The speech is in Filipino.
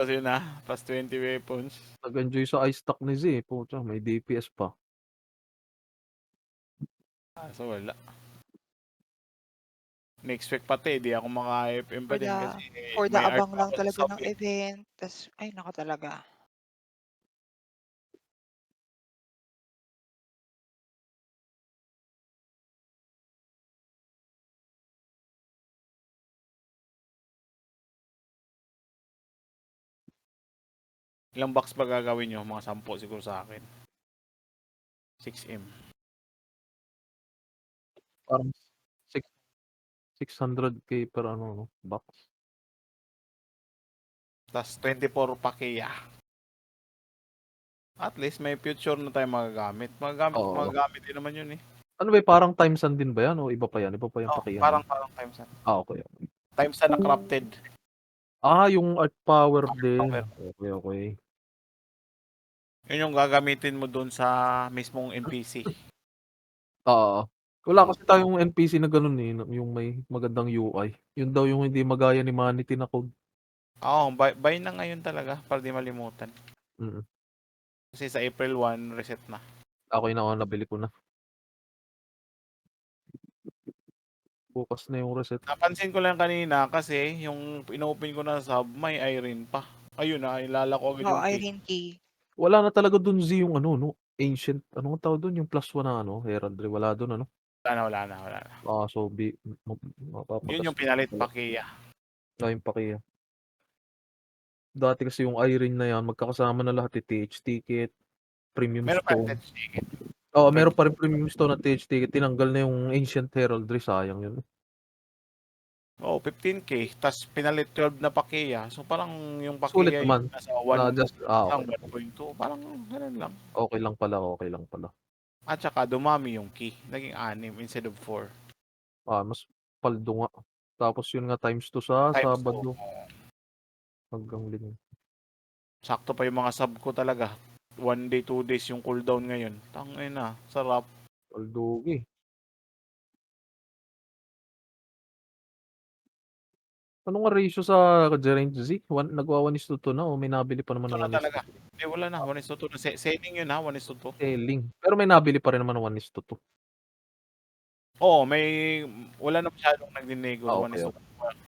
Kasi na, plus 20 weapons. Nag-enjoy sa ice stack ni Z, putya may DPS pa. Kaso wala. Next week pati di ako maka-AFM pa din kasi For the may art abang pa lang ako sa talaga sub, ng eh. event, tas ay naku talaga. Ilang box ba gagawin niyo? Mga 10 siguro sa'kin. 6M. Parang six 600K per ano 'no, box. Tas 24 pakeya. At least may future na tayong magagamit. Oo. Magagamit din naman yun, eh. Ano ba parang times sand din ba yan o iba pa yan? Iba pa yung Oo, pakihan parang nun? times na. Okey, okey. Times na crafted. Yung art power Art din. power. Okey, okey. Yun yung gagamitin mo dun sa mismong NPC. Oo. Wala kasi tayong NPC na gano'n, eh, yung may magandang UI. Yun daw yung hindi magaya ni Manity na code. Oo, buy na ngayon talaga para di malimutan. Mm. Kasi sa April 1 reset na. Okey na ako, nabili ko na. Bukas na yung reset. Napansin ko lang kanina kasi yung inopen ko na sub may Irene pa. Ayun na, ilala ko agad Oo, yung key. Irene Key. Wala na talaga dun Z yung ano 'no, ancient ano ngang tawag dun, yung +1 na ano, heraldry, wala dun ano? Wala na. So Yun yung mapapagastos na pinalit pala. pakeya. Yung pakiya. Dati kasi yung Irene na yan magkakasama na lahat, eh, TH ticket, premium Meron pa stone. touch ticket. Oo, meron Premium pa rin premium stone at TH ticket, tinanggal na yung ancient heraldry, sayang yun. Oo, 15K tas pinalit 12 na pakeya. So parang yung Sulit pakeya yung naman nasa na 1 just isang okey lang. 1.2 parang gano'n lang. Okey lang pala, okey lang pala. At saka dumami yung key, naging 6 instead of 4. Mas paldo nga. Tapos yun nga ×2 sa Times 2, Sabado oo. hanggang Linggo. Sakto pa yung mga sub ko talaga. 1 day, 2 days yung cooldown ngayon. Tangina, sarap. Paldugi. Ano nga ratio sa Geraint Z? Nagwa 1:2 na o may nabili pa naman Ito ng na talaga. 1:2? Hindi, wala na 1:2 na. Selling yun, 1:2. Selling, pero may nabili pa rin naman ng 1:2. Oo, wala na masyadong nagnenego ng Okey, okey. 1:2.